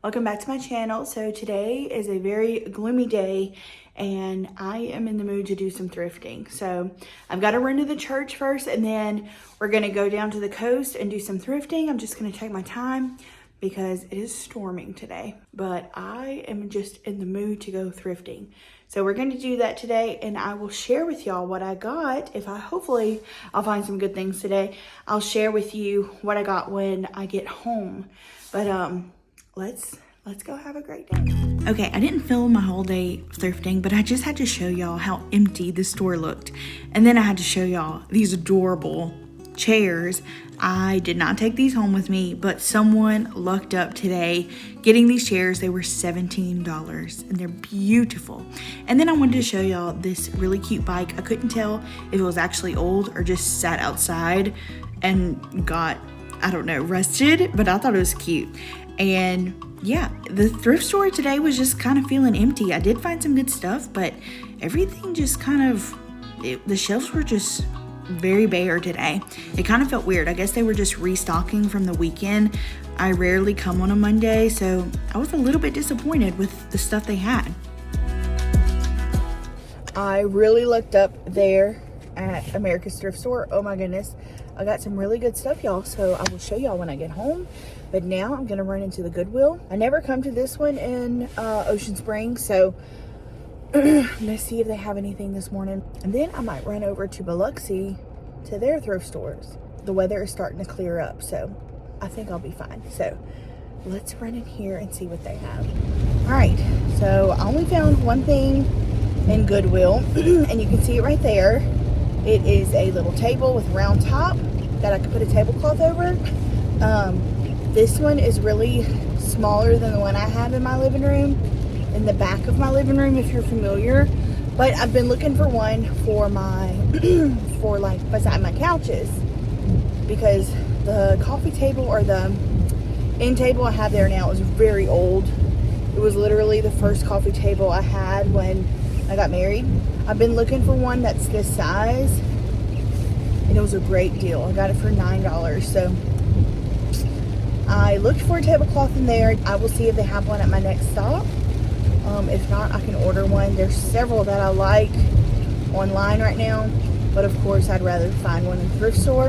Welcome back to my channel. So today is a very gloomy day and I am in the mood to do some thrifting. So I've got to run to the church first and then we're going to go down to the coast and do some thrifting. I'm just going to take my time because it is storming today, but I am just in the mood to go thrifting. So we're going to do that today and I will share with y'all what I got. Hopefully I'll find some good things today. I'll share with you what I got when I get home. But let's go have a great day. Okay, I didn't film my whole day thrifting, but I just had to show y'all how empty the store looked. And then I had to show y'all these adorable chairs. I did not take these home with me, but someone lucked up today getting these chairs. They were $17 and they're beautiful. And then I wanted to show y'all this really cute bike. I couldn't tell if it was actually old or just sat outside and got, I don't know, rusted, but I thought it was cute. And yeah, the thrift store today was just kind of feeling empty. I did find some good stuff, but everything just the shelves were just very bare today. It kind of felt weird. I guess they were just restocking from the weekend. I rarely come on a Monday, so I was a little bit disappointed with the stuff they had. I really looked up there at America's Thrift Store. Oh my goodness. I got some really good stuff, y'all, so I will show y'all when I get home. But now I'm gonna run into the Goodwill. I never come to this one in Ocean Springs, so let's see if they have anything this morning. And then I might run over to Biloxi to their thrift stores. The weather is starting to clear up, so I think I'll be fine. So let's run in here and see what they have. All right, so I only found one thing in Goodwill, and you can see it right there. It is a little table with a round top that I could put a tablecloth over. This one is really smaller than the one I have in my living room, in the back of my living room, if you're familiar. But I've been looking for one for my, for like beside my couches, because the coffee table or the end table I have there now is very old. It was literally the first coffee table I had when I got married. I've been looking for one that's this size, and it was a great deal. I got it for $9, so I looked for a tablecloth in there. I will see if they have one at my next stop. If not, I can order one. There's several that I like online right now, but of course I'd rather find one in the thrift store.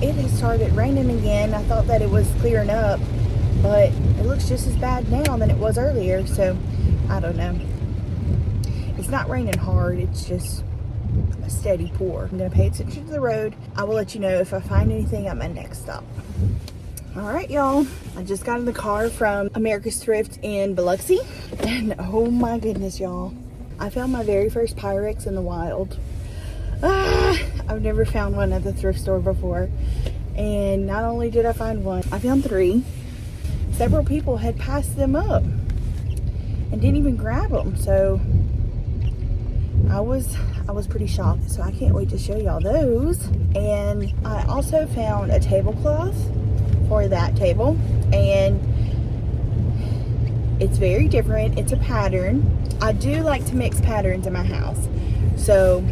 It has started raining again. I thought that it was clearing up, but it looks just as bad now than it was earlier, so I don't know. It's not raining hard, it's just a steady pour. I'm gonna pay attention to the road. I will let you know if I find anything at my next stop. All right, y'all, I just got in the car from America's Thrift in Biloxi, and oh my goodness, y'all, I found my very first Pyrex in the wild. I've never found one at the thrift store before, and not only did I find one, I found three. Several people had passed them up and didn't even grab them, so I was pretty shocked. So I can't wait to show y'all those. And I also found a tablecloth for that table, and it's very different. It's a pattern. I do like to mix patterns in my house, so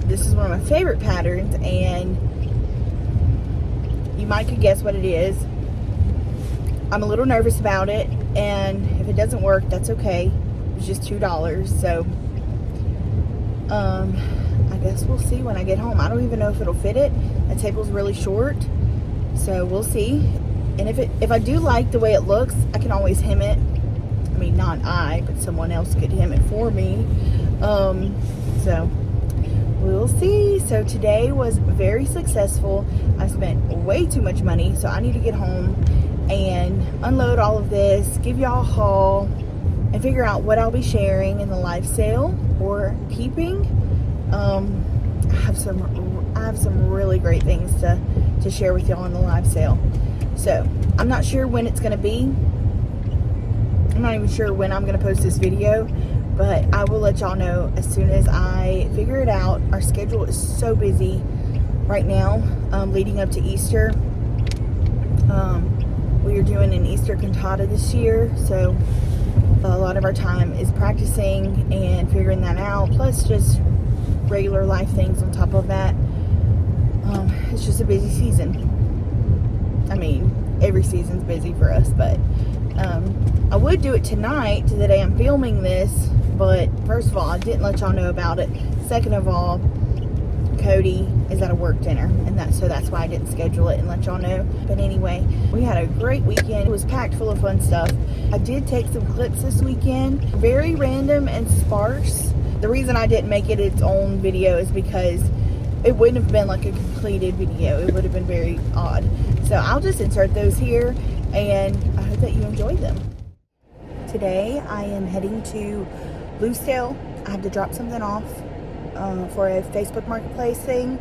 this is one of my favorite patterns, and you might could guess what it is. I'm a little nervous about it, and if it doesn't work, that's okay. It's just $2, so I guess we'll see when I get home. I don't even know if it'll fit it. The table's really short, so we'll see. And if I do like the way it looks, I can always hem it. I mean, not I, but someone else could hem it for me. So we'll see. So today was very successful. I spent way too much money, so I need to get home and unload all of this, give y'all a haul, and figure out what I'll be sharing in the live sale or keeping. I have some really great things to share with y'all in the live sale. So I'm not sure when it's gonna be. I'm not even sure when I'm gonna post this video, but I will let y'all know as soon as I figure it out. Our schedule is so busy right now, leading up to Easter. We are doing an Easter cantata this year, so a lot of our time is practicing and figuring that out, plus just regular life things on top of that. It's just a busy season. I mean, every season's busy for us, but I would do it tonight, the day I'm filming this, but first of all, I didn't let y'all know about it. Second of all, Cody is at a work dinner, and that's why I didn't schedule it and let y'all know. But anyway, we had a great weekend. It was packed full of fun stuff. I did take some clips this weekend, very random and sparse. The reason I didn't make it its own video is because it wouldn't have been like a completed video. It would have been very odd. So I'll just insert those here, and I hope that you enjoy them. Today I am heading to Bluesdale. I have to drop something off for a Facebook Marketplace thing.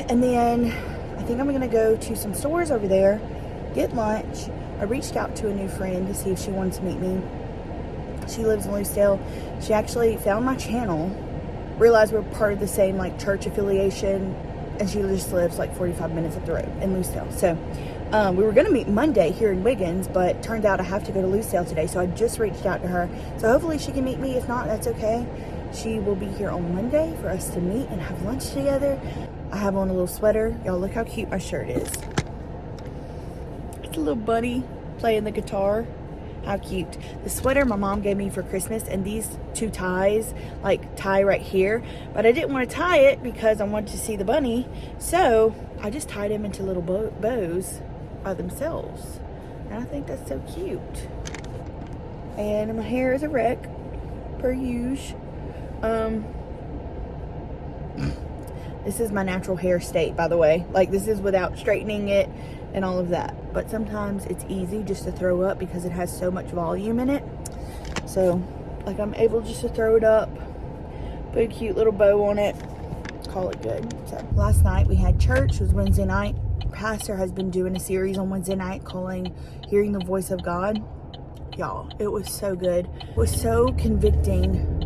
And then I think I'm gonna go to some stores over there, get lunch. I reached out to a new friend to see if she wanted to meet me. She lives in Lucedale. She actually found my channel, realized we're part of the same like church affiliation, and she just lives like 45 minutes up the road in Lucedale. So we were gonna meet Monday here in Wiggins, but turned out I have to go to Lucedale today, so I just reached out to her. So hopefully she can meet me. If not, that's okay. She will be here on Monday for us to meet and have lunch together. I have on a little sweater. Y'all look how cute my shirt is. It's a little bunny playing the guitar. How cute. The sweater my mom gave me for Christmas, and these two ties like tie right here, but I didn't want to tie it because I wanted to see the bunny, so I just tied them into little bows by themselves, and I think that's so cute. And my hair is a wreck per usual. This is my natural hair state, by the way. Like, this is without straightening it and all of that. But sometimes it's easy just to throw up because it has so much volume in it. So, like, I'm able just to throw it up, put a cute little bow on it, call it good. So, last night we had church. It was Wednesday night. Pastor has been doing a series on Wednesday night calling Hearing the Voice of God. Y'all, it was so good. It was so convicting.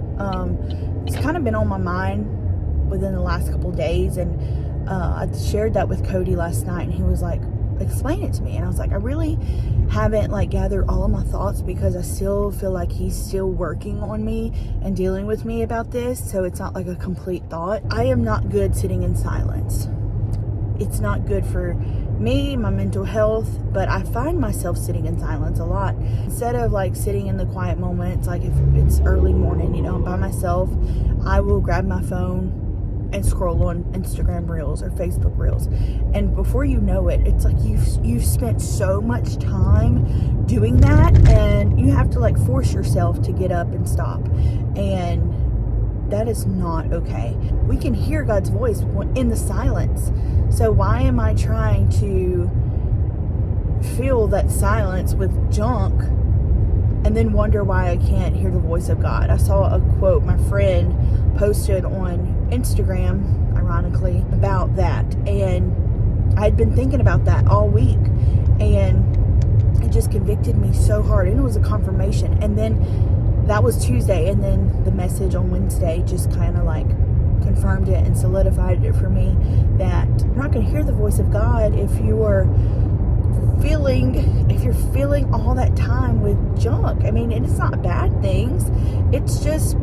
It's kind of been on my mind within the last couple days, and I shared that with Cody last night, and he was like, explain it to me. And I was like, I really haven't like gathered all of my thoughts because I still feel like he's still working on me and dealing with me about this, so it's not like a complete thought. I am not good sitting in silence. It's not good for me, my mental health, but I find myself sitting in silence a lot. Instead of like sitting in the quiet moments, like if it's early morning, you know, I'm by myself, I will grab my phone and scroll on Instagram Reels or Facebook Reels. And before you know it, it's like you've spent so much time doing that, and you have to like force yourself to get up and stop. And that is not okay. We can hear God's voice in the silence. So why am I trying to fill that silence with junk and then wonder why I can't hear the voice of God? I saw a quote my friend posted on Instagram, ironically, about that. And I had been thinking about that all week, and it just convicted me so hard. And it was a confirmation. And then that was Tuesday, and then the message on Wednesday just kind of like confirmed it and solidified it for me that you're not going to hear the voice of God if you're filling all that time with junk. I mean, it's not bad things. It's just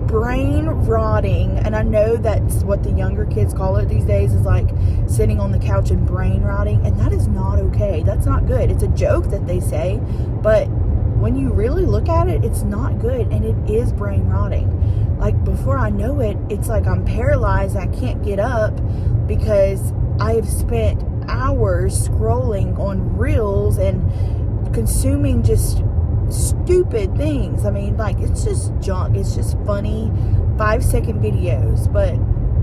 brain rotting. And I know that's what the younger kids call it these days, is like sitting on the couch and brain rotting. And that is not okay. That's not good. It's a joke that they say, but when you really look at it, it's not good, and it is brain rotting. Like, before I know it, it's like I'm paralyzed. I can't get up because I have spent hours scrolling on Reels and consuming just stupid things. I mean, like, it's just junk. It's just funny 5-second videos, but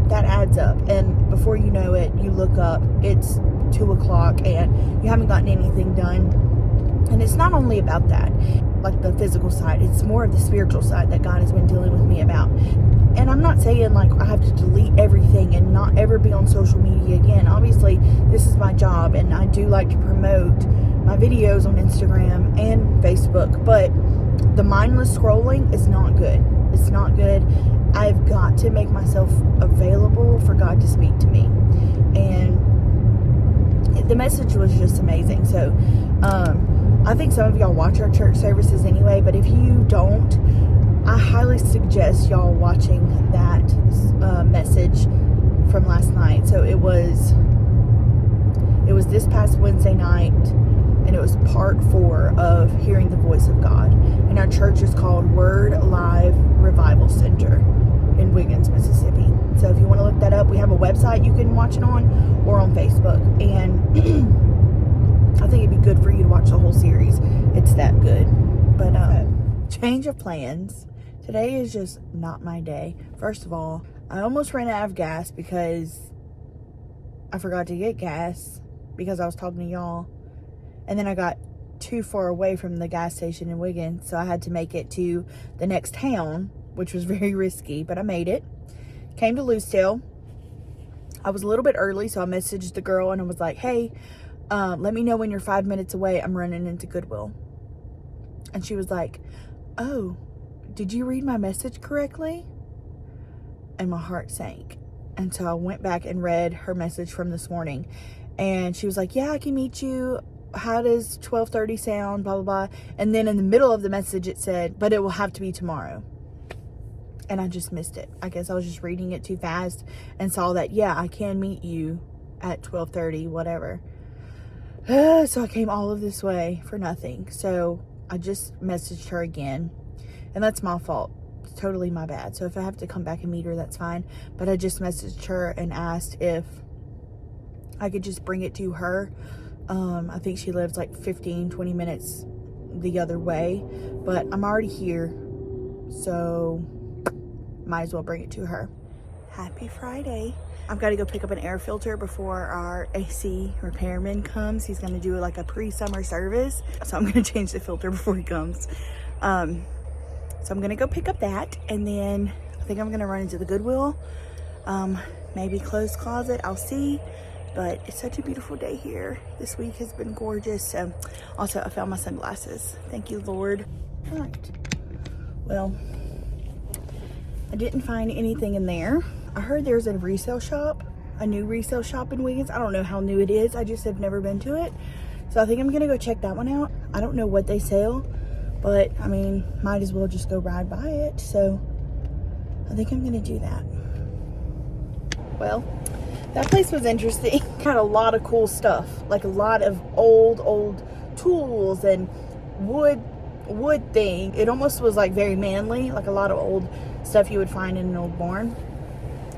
that adds up. And before you know it, you look up, it's 2 o'clock and you haven't gotten anything done. And it's not only about that, like the physical side, it's more of the spiritual side that God has been dealing with me about. And I'm not saying like I have to delete everything and not ever be on social media again. Obviously, this is my job, and I do like to promote my videos on Instagram and Facebook, but the mindless scrolling is not good. It's not good. I've got to make myself available for God to speak to me. And the message was just amazing. So, I think some of y'all watch our church services anyway, but if you don't, I highly suggest y'all watching that message from last night. So it was this past Wednesday night, and it was part 4 of Hearing the Voice of God. And our church is called Word Alive Revival Center in Wiggins, Mississippi. So if you want to look that up, we have a website you can watch it on, or on Facebook. And I think it'd be good for you to watch the whole series. It's that good. But change of plans. Today is just not my day. First of all, I almost ran out of gas because I forgot to get gas because I was talking to y'all. And then I got too far away from the gas station in Wiggins, so I had to make it to the next town, which was very risky, but I made it. Came to Lucedale. I was a little bit early, so I messaged the girl and I was like, hey, let me know when you're 5 minutes away. I'm running into Goodwill. And she was like, oh, did you read my message correctly? And my heart sank. And so I went back and read her message from this morning. And she was like, yeah, I can meet you. How does 12:30 sound? Blah, blah, blah. And then in the middle of the message, it said, but it will have to be tomorrow. And I just missed it. I guess I was just reading it too fast and saw that, yeah, I can meet you at 12:30, whatever. So I came all of this way for nothing. So I just messaged her again. And that's my fault. It's totally my bad. So if I have to come back and meet her, that's fine. But I just messaged her and asked if I could just bring it to her. I think she lives like 15-20 minutes the other way, but I'm already here, so might as well bring it to her. Happy Friday. I've got to go pick up an air filter before our AC repairman comes. He's going to do like a pre-summer service, so I'm going to change the filter before he comes. So I'm going to go pick up that, and then I think I'm going to run into the Goodwill, maybe clothes closet, I'll see. But it's such a beautiful day here. This week has been gorgeous. So also I found my sunglasses. Thank you, Lord. All right. Well, I didn't find anything in there. I heard there's a resale shop, a new resale shop in Wiggins. I don't know how new it is. I just have never been to it. So I think I'm gonna go check that one out. I don't know what they sell, but I mean, might as well just go ride by it. So I think I'm gonna do that. Well, that place was interesting. Had a lot of cool stuff, like a lot of old tools and wood thing. It almost was like very manly, like a lot of old stuff you would find in an old barn.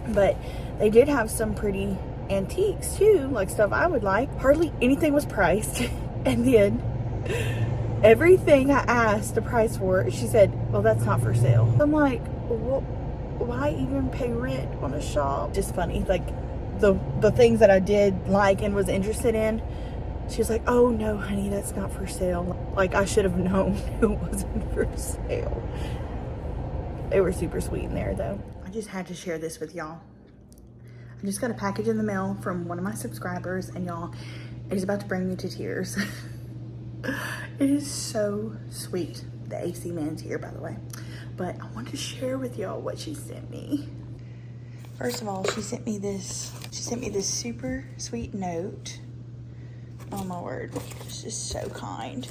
But they did have some pretty antiques too, like stuff I would like. Hardly anything was priced. And then everything I asked the price for, she said, well, that's not for sale. I'm like, well, why even pay rent on a shop? Just funny, like the things that I did like and was interested in, she was like, oh no honey, that's not for sale. Like I should have known it wasn't for sale. They were super sweet in there though. I just had to share this with y'all. I just got a package in the mail from one of my subscribers, and y'all, it is about to bring me to tears. It is so sweet. The AC man's here, by the way. But I want to share with y'all what she sent me. First of all, she sent me this super sweet note. Oh my word, she's just so kind.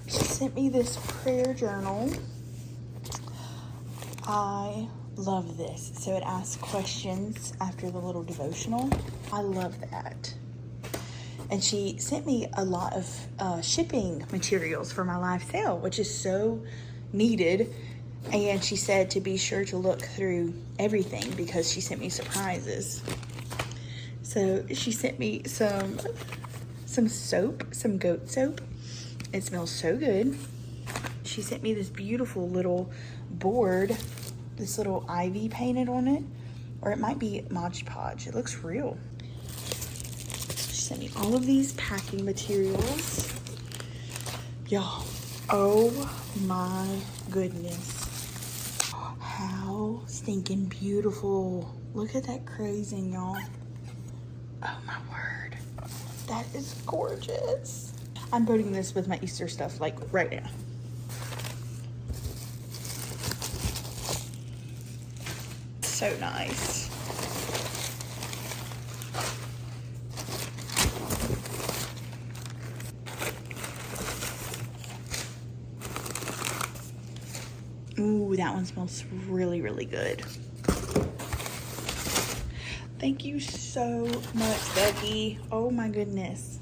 She sent me this prayer journal. I love this. So it asks questions after the little devotional. I love that. And she sent me a lot of shipping materials for my live sale, which is so needed. And she said to be sure to look through everything because she sent me surprises. So she sent me some soap, some goat soap. It smells so good. She sent me this beautiful little board, this little ivy painted on it, or it might be Mod Podge. It looks real. She sent me all of these packing materials. Y'all, oh my goodness. How stinking beautiful. Look at that crazing, y'all. Oh my word. That is gorgeous. I'm putting this with my Easter stuff like right now. So nice. Ooh, that one smells really, really good. Thank you so much, Becky. Oh my goodness.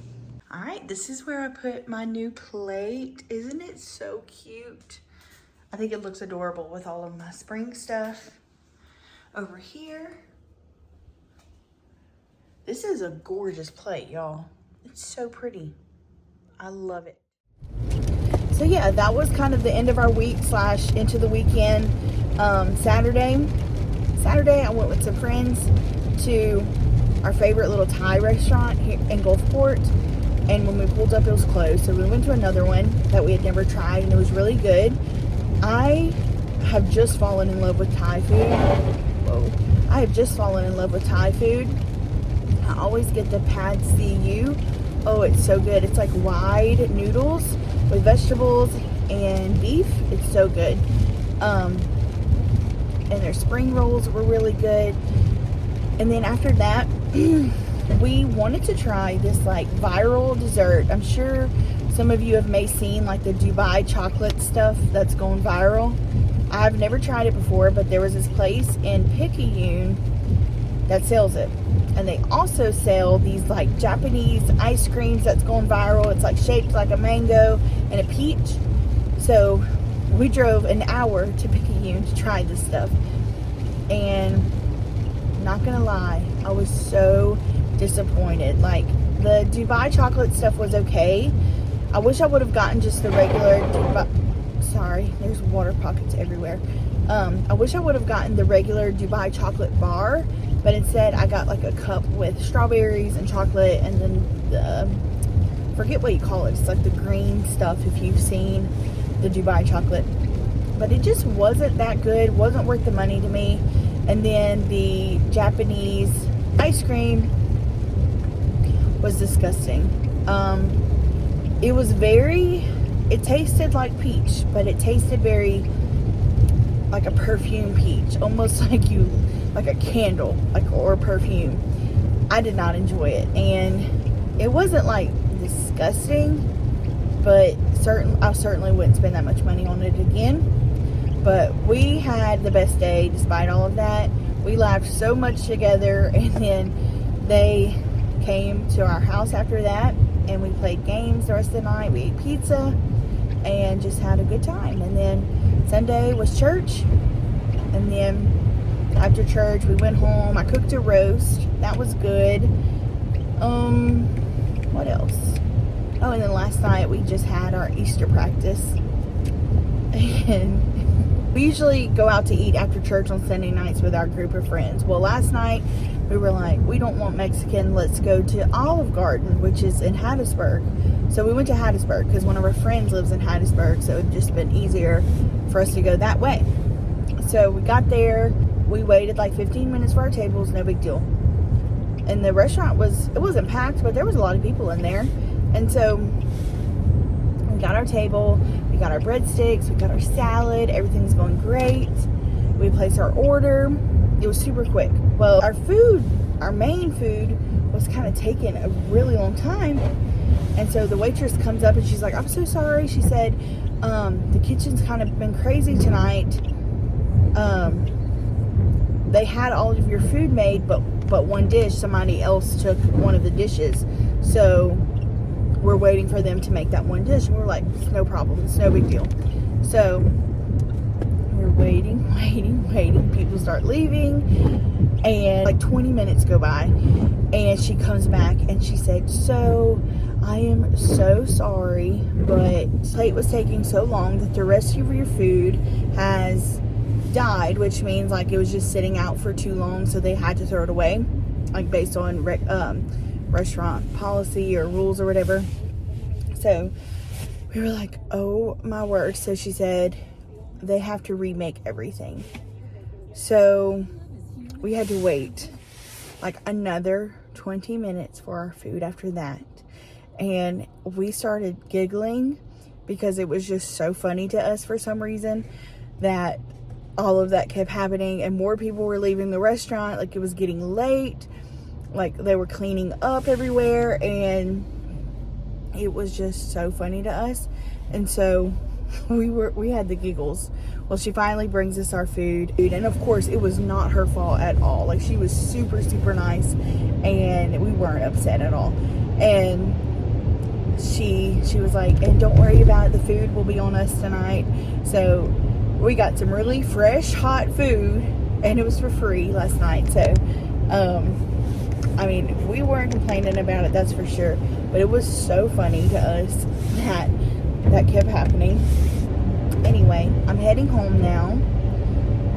All right, this is where I put my new plate. Isn't it so cute? I think it looks adorable with all of my spring stuff over here. This is a gorgeous plate, y'all. It's so pretty. I love it. So yeah, that was kind of the end of our week / into the weekend. Saturday, I went with some friends to our favorite little Thai restaurant here in Gulfport. And when we pulled up, it was closed. So we went to another one that we had never tried, and it was really good. I have just fallen in love with Thai food. Whoa. I have just fallen in love with Thai food. I always get the Pad See-Ew. Oh, it's so good. It's like wide noodles with vegetables and beef. It's so good. And their spring rolls were really good. And then after that, we wanted to try this like viral dessert. I'm sure some of you may seen like the Dubai chocolate stuff that's going viral. I've never tried it before, but there was this place in Picayune that sells it. And they also sell these like Japanese ice creams that's going viral. It's like shaped like a mango and a peach. So we drove an hour to Picayune to try this stuff. And not gonna lie, I was so disappointed. Like the Dubai chocolate stuff was okay. I wish I would have gotten just the regular sorry, there's water pockets everywhere. I wish I would have gotten the regular Dubai chocolate bar, but instead I got like a cup with strawberries and chocolate, and then the forget what you call it. It's like the green stuff if you've seen the Dubai chocolate. But it just wasn't that good. Wasn't worth the money to me. And then the Japanese ice cream was disgusting. It tasted like peach, but it tasted very like a perfume peach, almost like a candle, or perfume. I did not enjoy it, and it wasn't like disgusting, but I certainly wouldn't spend that much money on it again. But we had the best day despite all of that. We laughed so much together, and then they came to our house after that, and we played games the rest of the night. We ate pizza and just had a good time. And then Sunday was church, and then after church we went home. I cooked a roast. That was good. What else? Oh, and then last night we just had our Easter practice. And we usually go out to eat after church on Sunday nights with our group of friends. Well, last night we were like, we don't want Mexican. Let's go to Olive Garden, which is in Hattiesburg. So we went to Hattiesburg because one of our friends lives in Hattiesburg, so it would just been easier for us to go that way. So we got there. We waited like 15 minutes for our tables. No big deal. And the restaurant wasn't packed, but there was a lot of people in there. And so we got our table. We got our breadsticks. We got our salad. Everything's going great. We placed our order. It was super quick. Well, our main food was kind of taking a really long time. And so the waitress comes up and she's like, I'm so sorry. She said, the kitchen's kind of been crazy tonight. They had all of your food made, but one dish, somebody else took one of the dishes. So we're waiting for them to make that one dish. And we're like, no problem. It's no big deal. So we're waiting. People start leaving. And like 20 minutes go by. And she comes back and she said, so I am so sorry, but plate was taking so long that the rest of your food has died, which means like it was just sitting out for too long, so they had to throw it away, like based on restaurant policy or rules or whatever. So we were like, oh my word. So she said they have to remake everything. So we had to wait like another 20 minutes for our food after that. And we started giggling because it was just so funny to us for some reason that all of that kept happening, and more people were leaving the restaurant. Like it was getting late, like they were cleaning up everywhere, and it was just so funny to us. And so we had the giggles. Well, she finally brings us our food, and of course it was not her fault at all. Like she was super nice, and we weren't upset at all. And she was like, and don't worry about it, the food will be on us tonight. So we got some really fresh, hot food, and it was for free last night. So, I mean, we weren't complaining about it, that's for sure. But it was so funny to us that kept happening. Anyway, I'm heading home now,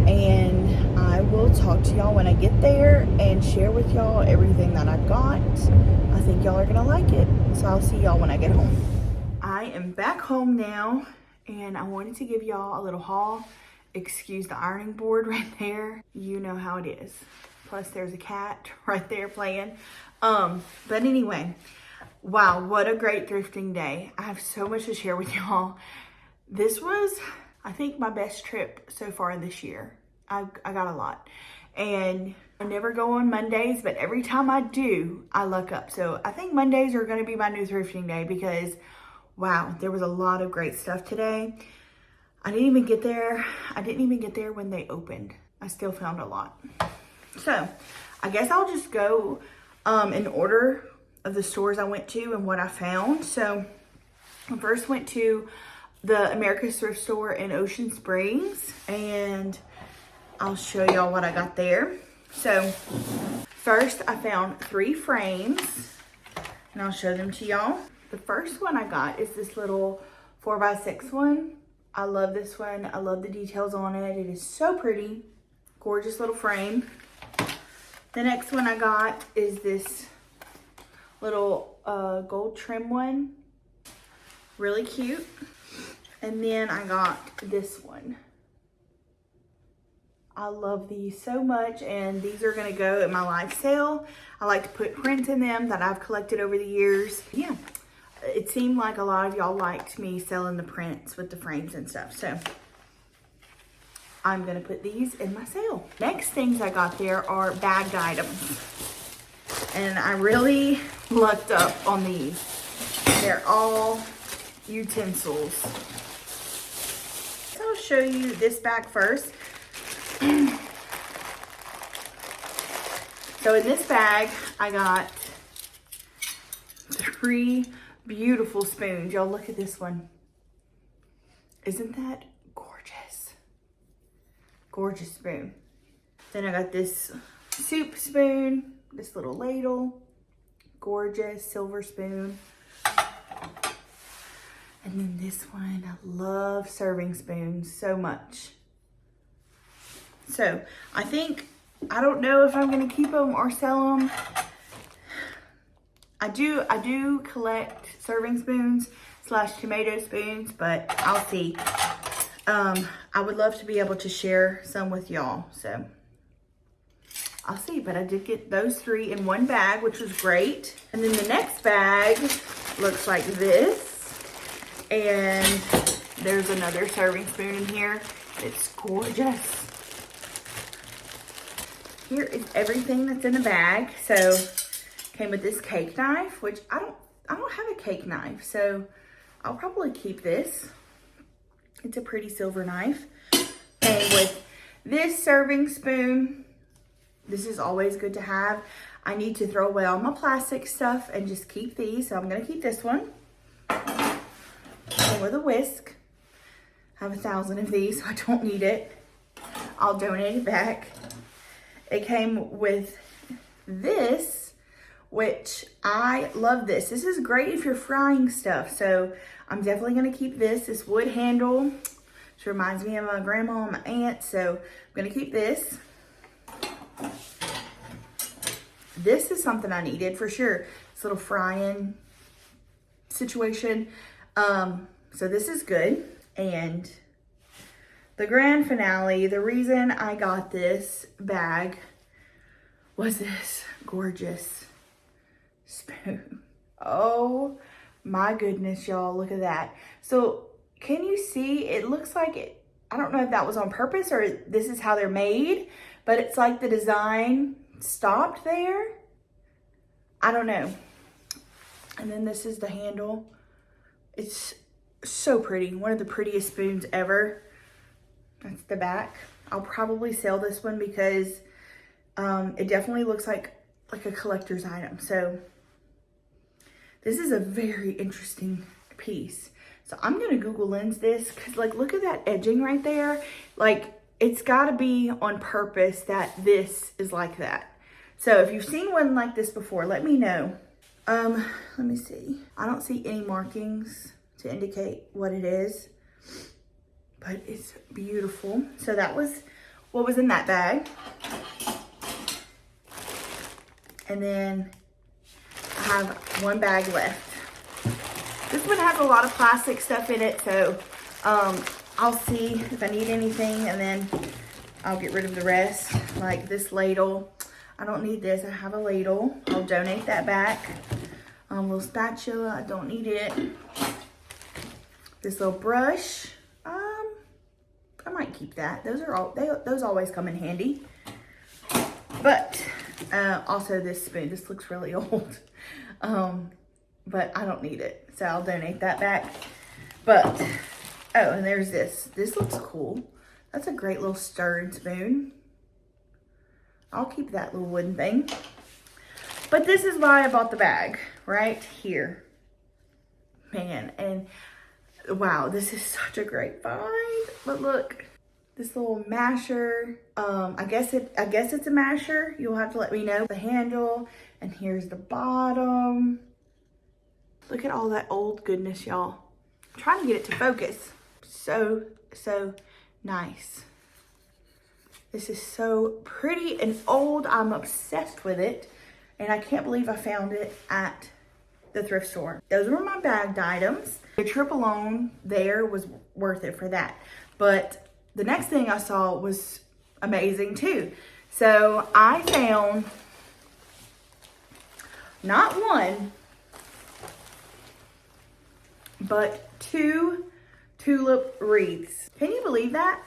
and I will talk to y'all when I get there and share with y'all everything that I got. I think y'all are gonna like it, so I'll see y'all when I get home. I am back home now, and I wanted to give y'all a little haul. Excuse the ironing board right there. You know how it is. Plus there's a cat right there playing. But anyway, wow, what a great thrifting day. I have so much to share with y'all. This was, I think, my best trip so far this year. I got a lot. And I never go on Mondays, but every time I do, I luck up. So I think Mondays are gonna be my new thrifting day because, wow, there was a lot of great stuff today. I didn't even get there when they opened. I still found a lot. So I guess I'll just go in order of the stores I went to and what I found. So I first went to the America's Thrift Store in Ocean Springs, and I'll show y'all what I got there. So first I found 3 frames, and I'll show them to y'all. The first one I got is this little 4x6 one. I love this one. I love the details on it. It is so pretty. Gorgeous little frame. The next one I got is this little gold trim one. Really cute. And then I got this one. I love these so much, and these are gonna go at my live sale. I like to put prints in them that I've collected over the years. Yeah, it seemed like a lot of y'all liked me selling the prints with the frames and stuff, so I'm gonna put these in my sale. Next things I got there are bagged items, and I really lucked up on these. They're all utensils. So I'll show you this bag first. So in this bag, I got 3 beautiful spoons. Y'all look at this one. Isn't that gorgeous? Gorgeous spoon. Then I got this soup spoon, this little ladle, gorgeous silver spoon. And then this one, I love serving spoons so much. So I don't know if I'm gonna keep them or sell them. I do collect serving spoons / tomato spoons, but I'll see. I would love to be able to share some with y'all, so I'll see. But I did get those 3 in one bag, which was great. And then the next bag looks like this, and there's another serving spoon in here. It's gorgeous. Here is everything that's in the bag. So came with this cake knife, which I don't have a cake knife, so I'll probably keep this. It's a pretty silver knife. Came with this serving spoon. This is always good to have. I need to throw away all my plastic stuff and just keep these, so I'm gonna keep this one. Came with a whisk. I have 1,000 of these, so I don't need it. I'll donate it back. It came with this, which I love this. This is great if you're frying stuff. So I'm definitely gonna keep this wood handle, which reminds me of my grandma and my aunt. So I'm gonna keep this. This is something I needed for sure. This little frying situation. So this is good. And the grand finale, the reason I got this bag was this gorgeous spoon. Oh my goodness, y'all, look at that. So can you see, it looks like it, I don't know if that was on purpose or this is how they're made, but it's like the design stopped there. I don't know. And then this is the handle. It's so pretty. One of the prettiest spoons ever. That's the back. I'll probably sell this one because it definitely looks like a collector's item. So This is a very interesting piece. So I'm gonna Google Lens this, because like, look at that edging right there. Like, it's gotta be on purpose that this is like that. So if you've seen one like this before, let me know. Let me see. I don't see any markings to indicate what it is, but it's beautiful. So that was what was in that bag. And then I have one bag left. This one has a lot of plastic stuff in it, so I'll see if I need anything, and then I'll get rid of the rest. Like this ladle, I don't need this. I have a ladle. I'll donate that back. Little spatula, I don't need it. This little brush, I might keep that. Those always come in handy. But also this spoon, this looks really old. But I don't need it, so I'll donate that back. But, oh, and there's this. This looks cool. That's a great little stirring spoon. I'll keep that little wooden thing. But this is why I bought the bag, right here. Man, and wow, this is such a great find. But look, this little masher. I guess it's a masher. You'll have to let me know. The handle, and here's the bottom. Look at all that old goodness, y'all. I'm trying to get it to focus. So nice. This is so pretty and old. I'm obsessed with it. And I can't believe I found it at the thrift store. Those were my bagged items. The trip alone there was worth it for that. But the next thing I saw was amazing too. So I found not one, but 2 tulip wreaths. Can you believe that?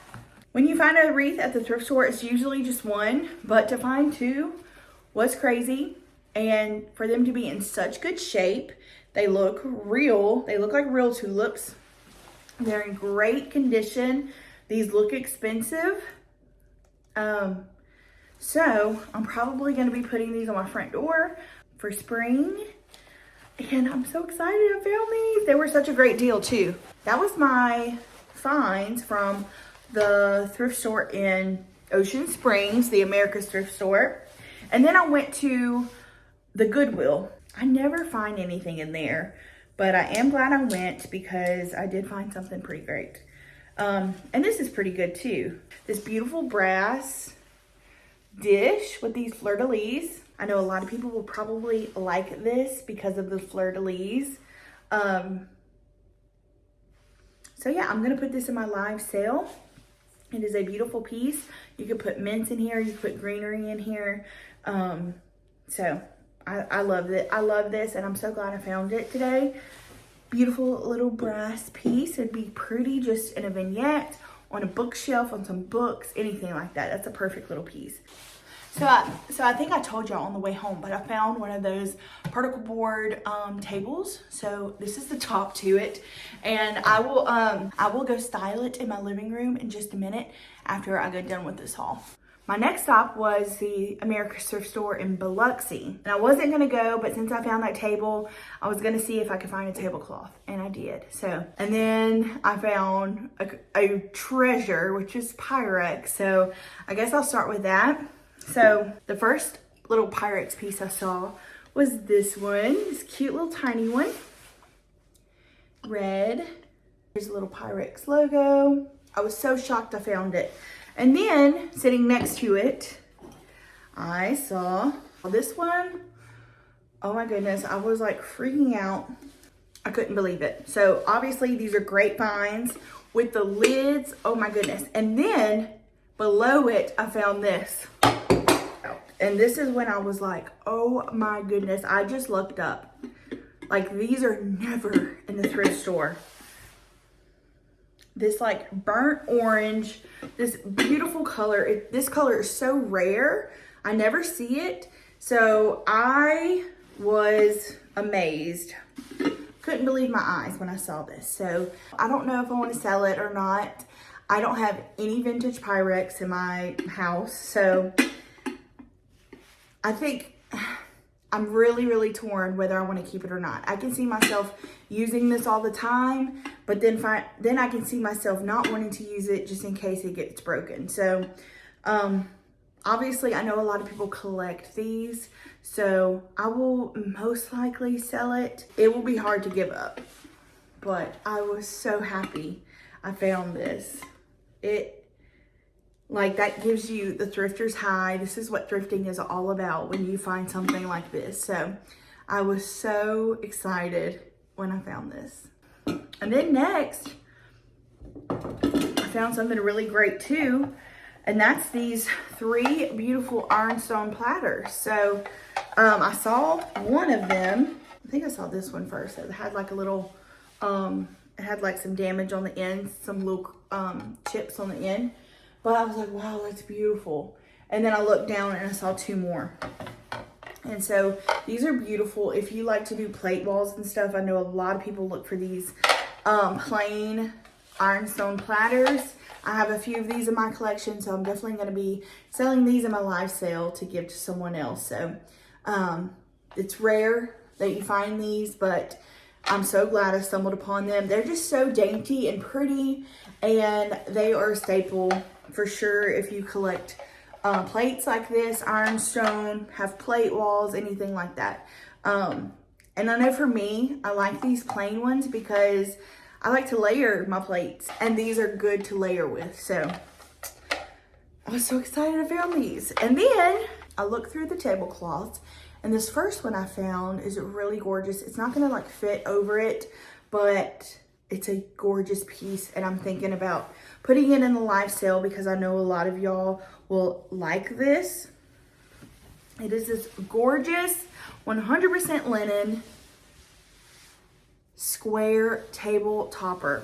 When you find a wreath at the thrift store, it's usually just one, but to find 2 was crazy. And for them to be in such good shape, they look real. They look like real tulips. They're in great condition. These look expensive. So I'm probably gonna be putting these on my front door for spring. And I'm so excited I found these. They were such a great deal too. That was my finds from the thrift store in Ocean Springs, the America's thrift store. And then I went to the Goodwill. I never find anything in there, but I am glad I went because I did find something pretty great. And this is pretty good too. This beautiful brass dish with these fleur-de-lis. I know a lot of people will probably like this because of the fleur-de-lis. So yeah, I'm gonna put this in my live sale. It is a beautiful piece. You could put mints in here, you could put greenery in here. So I love it. I love this, and I'm so glad I found it today. Beautiful little brass piece. It'd be pretty just in a vignette, on a bookshelf, on some books, anything like that. That's a perfect little piece. So I think I told y'all on the way home, but I found one of those particle board tables. So this is the top to it, and I will go style it in my living room in just a minute after I get done with this haul. My next stop was the America's thrift store in Biloxi, and I wasn't gonna go, but since I found that table, I was gonna see if I could find a tablecloth, and I did. So, and then I found a treasure, which is Pyrex. So I guess I'll start with that. So the first little Pyrex piece I saw was this one, this cute little tiny one, red. Here's a little Pyrex logo. I was so shocked I found it. And then sitting next to it, I saw this one. Oh my goodness, I was like freaking out. I couldn't believe it. So obviously these are great finds with the lids. Oh my goodness. And then below it, I found this. And this is when I was like, oh my goodness, I just looked up. Like, these are never in the thrift store. This like burnt orange, this beautiful color. This color is so rare. I never see it. So I was amazed. Couldn't believe my eyes when I saw this. So I don't know if I want to sell it or not. I don't have any vintage Pyrex in my house. So I think I'm really, really torn whether I want to keep it or not. I can see myself using this all the time, but then I can see myself not wanting to use it just in case it gets broken. So, obviously I know a lot of people collect these, so I will most likely sell it. It will be hard to give up, but I was so happy I found this. Like, that gives you the thrifter's high. This is what thrifting is all about when you find something like this. So I was so excited when I found this. And then next, I found something really great too. And that's these 3 beautiful ironstone platters. So I saw one of them. I think I saw this one first. It had like a little, it had like some damage on the end, some little chips on the end. But I was like, wow, that's beautiful. And then I looked down and I saw 2 more. And so these are beautiful. If you like to do plate walls and stuff, I know a lot of people look for these plain ironstone platters. I have a few of these in my collection, so I'm definitely going to be selling these in my live sale to give to someone else. So it's rare that you find these, but I'm so glad I stumbled upon them. They're just so dainty and pretty, and they are a staple for sure if you collect plates like this, ironstone, have plate walls, anything like that. And I know for me, I like these plain ones because I like to layer my plates, and these are good to layer with. So I was so excited I found these. And then I looked through the tablecloths, and this first one I found is really gorgeous. It's not gonna like fit over it, but it's a gorgeous piece, and I'm thinking about putting it in the live sale because I know a lot of y'all will like this. It is this gorgeous 100% linen square table topper.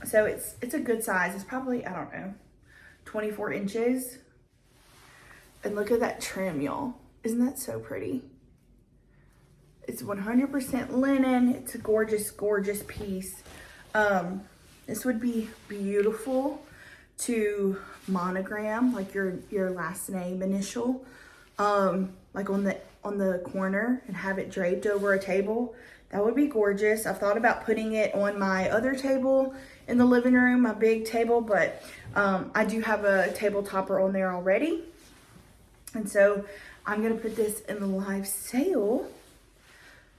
So it's a good size. It's probably, I don't know, 24 inches. And look at that trim, y'all. Isn't that so pretty? It's 100% linen. It's a gorgeous, gorgeous piece. This would be beautiful to monogram, like your last name initial, like on the corner, and have it draped over a table. That would be gorgeous. I've thought about putting it on my other table in the living room, my big table, but I do have a table topper on there already. And so I'm gonna put this in the live sale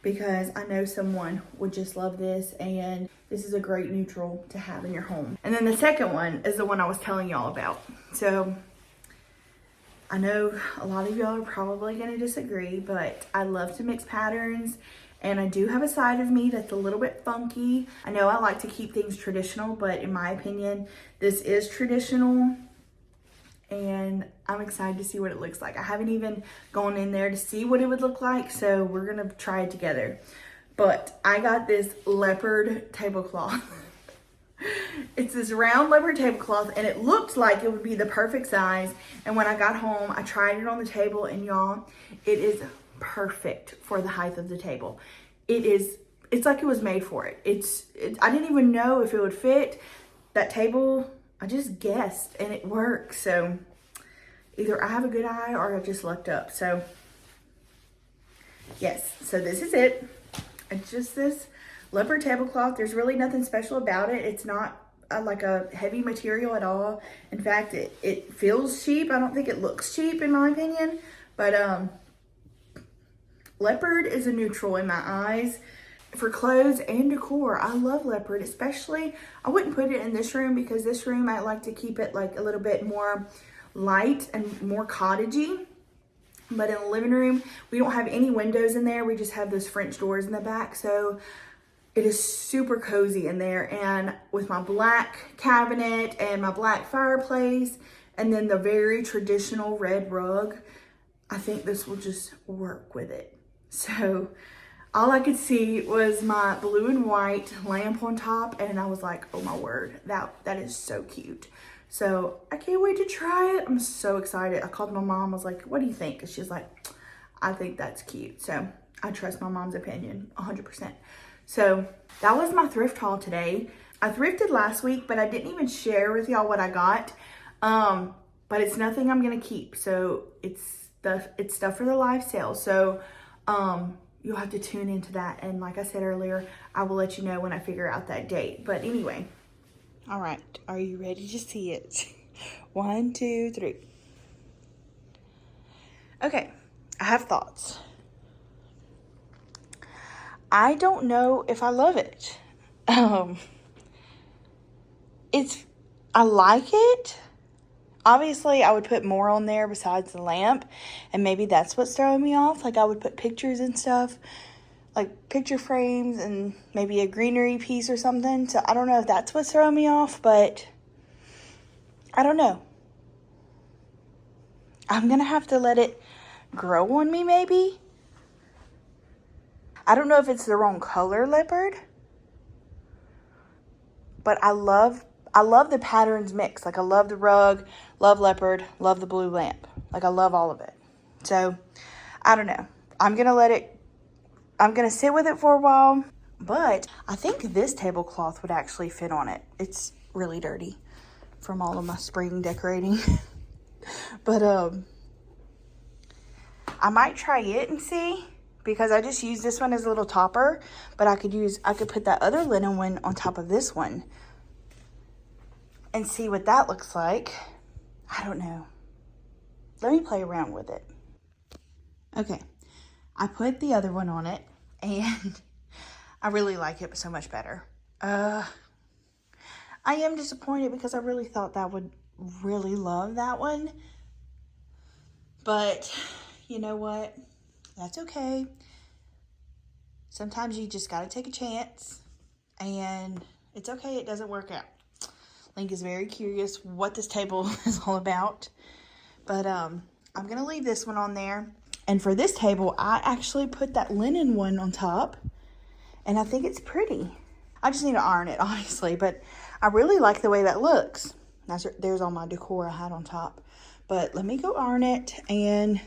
because I know someone would just love this, and this is a great neutral to have in your home. And then the second one is the one I was telling y'all about. So I know a lot of y'all are probably gonna disagree, but I love to mix patterns, and I do have a side of me that's a little bit funky. I know I like to keep things traditional, but in my opinion, this is traditional, and I'm excited to see what it looks like. I haven't even gone in there to see what it would look like, so we're gonna try it together. But I got this leopard tablecloth. It's this round leopard tablecloth, and it looked like it would be the perfect size. And when I got home, I tried it on the table, and y'all, it is perfect for the height of the table. It's like it was made for it. I didn't even know if it would fit that table. I just guessed, and it works. So either I have a good eye or I just lucked up. So yes, so this is it. It's just this leopard tablecloth. There's really nothing special about it. It's not like a heavy material at all. In fact, it feels cheap. I don't think it looks cheap in my opinion, but leopard is a neutral in my eyes. For clothes and decor, I love leopard, especially. I wouldn't put it in this room because this room, I like to keep it like a little bit more light and more cottagey. But in the living room, we don't have any windows in there. We just have those French doors in the back. So it is super cozy in there. And with my black cabinet and my black fireplace, and then the very traditional red rug, I think this will just work with it. So all I could see was my blue and white lamp on top, and I was like, oh my word, that is so cute. So I can't wait to try it. I'm so excited. I called my mom. I was like, what do you think? And she's like, I think that's cute. So I trust my mom's opinion 100%. So that was my thrift haul today. I thrifted last week, but I didn't even share with y'all what I got. But it's nothing I'm gonna keep. So it's stuff for the live sale. So you'll have to tune into that. And like I said earlier, I will let you know when I figure out that date. But anyway, all right, are you ready to see it? 1, 2, 3. Okay, I have thoughts. I don't know if I love it. I like it. Obviously, I would put more on there besides the lamp, and maybe that's what's throwing me off. Like, I would put pictures and stuff, like picture frames and maybe a greenery piece or something. So I don't know if that's what's throwing me off, but I don't know. I'm going to have to let it grow on me maybe. I don't know if it's the wrong color leopard, but I love the patterns mix. Like, I love the rug, love leopard, love the blue lamp. Like, I love all of it. So, I don't know. I'm going to sit with it for a while, but I think this tablecloth would actually fit on it. It's really dirty from all of my spring decorating. But, I might try it and see, because I just used this one as a little topper, but I could put that other linen one on top of this one and see what that looks like. I don't know. Let me play around with it. Okay, I put the other one on it, and I really like it so much better. I am disappointed because I really thought that would really love that one. But you know what? That's okay. Sometimes you just got to take a chance, and it's okay. It doesn't work out. Link is very curious what this table is all about. But I'm going to leave this one on there. And for this table, I actually put that linen one on top. And I think it's pretty. I just need to iron it, obviously. But I really like the way that looks. There's all my decor I had on top. But let me go iron it, and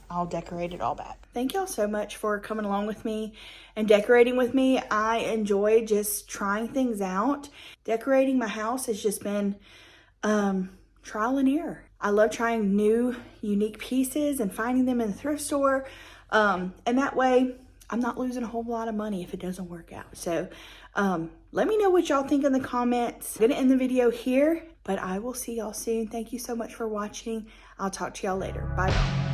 I'll decorate it all back. Thank y'all so much for coming along with me and decorating with me. I enjoy just trying things out. Decorating my house has just been trial and error. I love trying new, unique pieces and finding them in the thrift store. And that way, I'm not losing a whole lot of money if it doesn't work out. So let me know what y'all think in the comments. I'm gonna end the video here, but I will see y'all soon. Thank you so much for watching. I'll talk to y'all later. Bye.